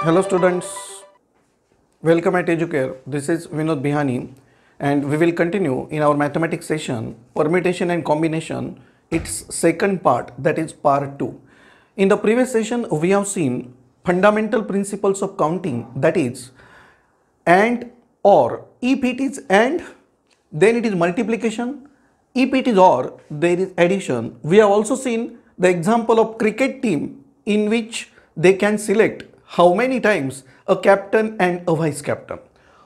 Hello students, welcome at Educare. This is Vinod Bihani and we will continue in our mathematics session permutation and combination, its second part, that is part 2. In the previous session we have seen fundamental principles of counting, that is and or. If it is and, then it is multiplication. If it is or, there is addition. We have also seen the example of cricket team in which they can select how many times a captain and a vice captain.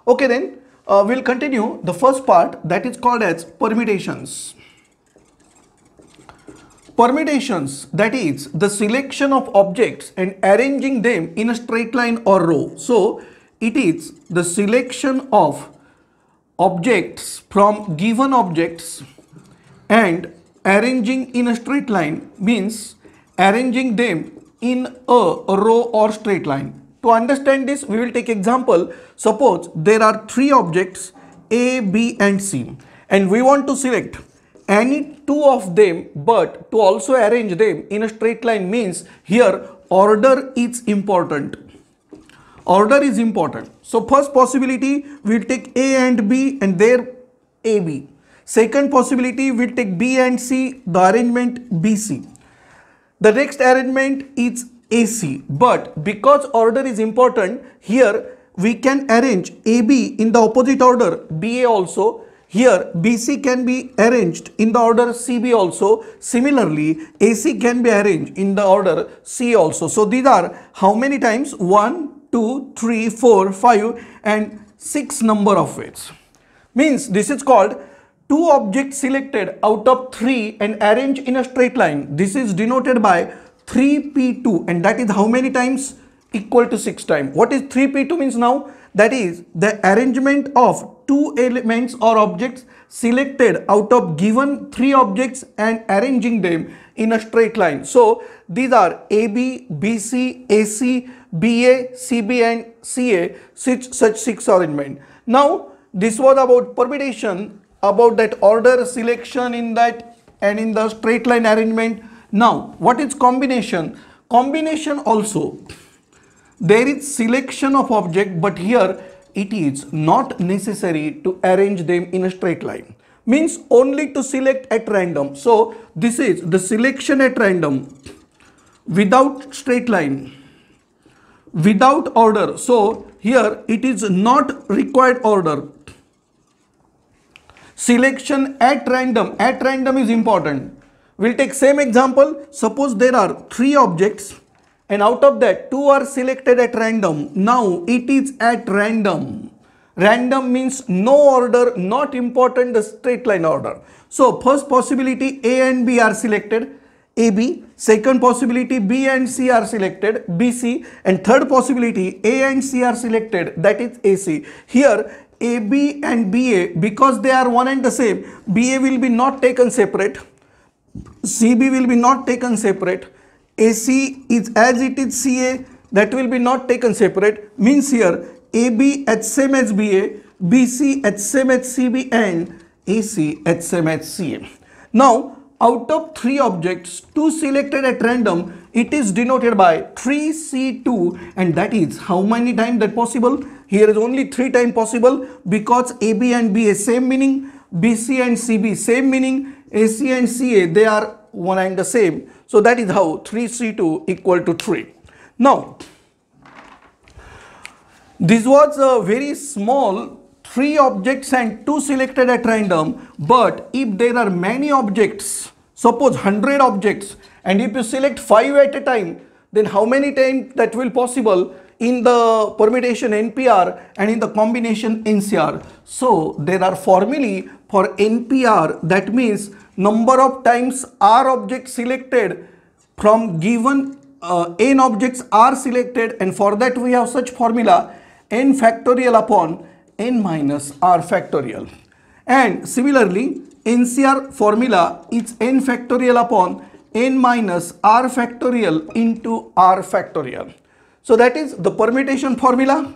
Okay, then we'll continue the first part, that is called as permutations. Permutations, that is the selection of objects and arranging them in a straight line or row. So it is the selection of objects from given objects and arranging in a straight line, means arranging them in a row or straight line. To understand this, we will take example. Suppose there are three objects A, B and C, and we want to select any two of them, but to also arrange them in a straight line, means here order is important. Order is important. So first possibility, we will take A and B and their AB. Second possibility, we will take B and C, the arrangement BC. The next arrangement is AC, but because order is important, here we can arrange AB in the opposite order, BA also. Here BC can be arranged in the order CB also. Similarly, AC can be arranged in the order C also. So these are how many times? 1, 2, 3, 4, 5 and 6 number of ways. Means this is called two objects selected out of 3 and arranged in a straight line. This is denoted by 3p2, and that is how many times? Equal to 6 times. What is 3p2 means now? That is the arrangement of two elements or objects selected out of given 3 objects and arranging them in a straight line. So these are AB, BC, AC, BA, CB and CA, such 6 arrangement. Now this was about permutation, about that order selection in that and in the straight line arrangement. Now what is combination? Combination also, there is selection of object, but here it is not necessary to arrange them in a straight line, means only to select at random. So this is the selection at random without straight line, without order. So here it is not required order. Selection at random is important. We'll take same example. Suppose there are 3 objects and out of that 2 are selected at random. Now it is at random. Random means no order, not important the straight line order. So first possibility A and B are selected, AB. Second possibility B and C are selected, BC. And third possibility A and C are selected, that is AC. Here AB and BA, because they are one and the same, BA will be not taken separate, CB will be not taken separate, AC is as it is CA, that will be not taken separate, means here AB at same as BA, BC at same as CB and AC at same as CA. Now out of 3 objects, 2 selected at random, it is denoted by 3C2, and that is how many times that possible? Here is only 3 times possible, because AB and BA same meaning, BC and CB same meaning, AC and CA they are one and the same. So that is how 3C2 equal to 3. Now this was a very small 3 objects and 2 selected at random, but if there are many objects, suppose 100 objects, and if you select 5 at a time, then how many times that will possible in the permutation NPR and in the combination NCR? So there are formulae for NPR, that means number of times R objects selected from given n objects are selected, and for that we have such formula n factorial upon n minus r factorial. And similarly NCR formula is n factorial upon n minus r factorial into r factorial. So that is the permutation formula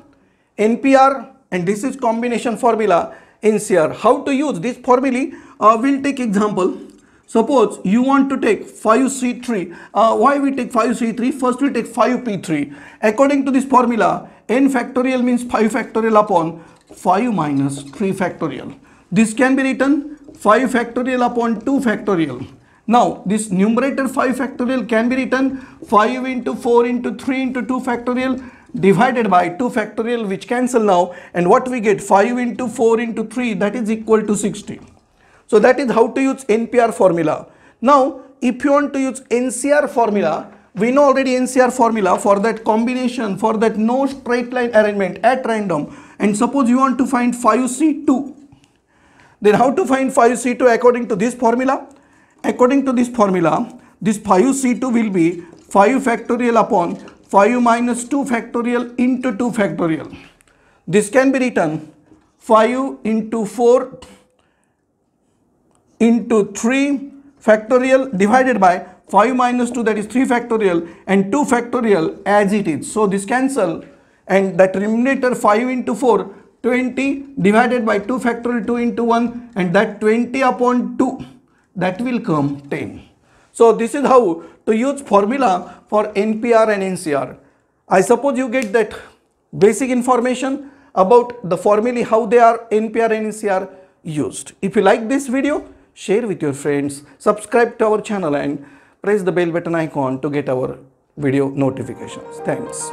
NPR, and this is combination formula NCR. How to use this formula? We'll take example. Suppose you want to take 5C3. Why we take 5C3? First we take 5P3. According to this formula, n factorial means 5 factorial upon 5 minus 3 factorial. This can be written 5 factorial upon 2 factorial. Now this numerator 5 factorial can be written 5 into 4 into 3 into 2 factorial divided by 2 factorial, which cancel now, and what we get, 5 into 4 into 3, that is equal to 60. So that is how to use NPR formula. Now if you want to use NCR formula, we know already NCR formula for that combination, for that no straight line arrangement at random. And suppose you want to find 5C2, then how to find 5C2 according to this formula? According to this formula, this 5C2 will be 5 factorial upon 5 minus 2 factorial into 2 factorial. This can be written 5 into 4 into 3 factorial divided by 5 minus 2, that is 3 factorial, and 2 factorial as it is. So this cancel, and that numerator 5 into 4, 20 divided by 2 factorial, 2 into 1, and that 20 upon 2, that will come 10. So this is how to use formula for NPR and NCR. I suppose you get that basic information about the formulae, how they are NPR and NCR used. If you like this video, share with your friends, subscribe to our channel and press the bell button icon to get our video notifications. Thanks.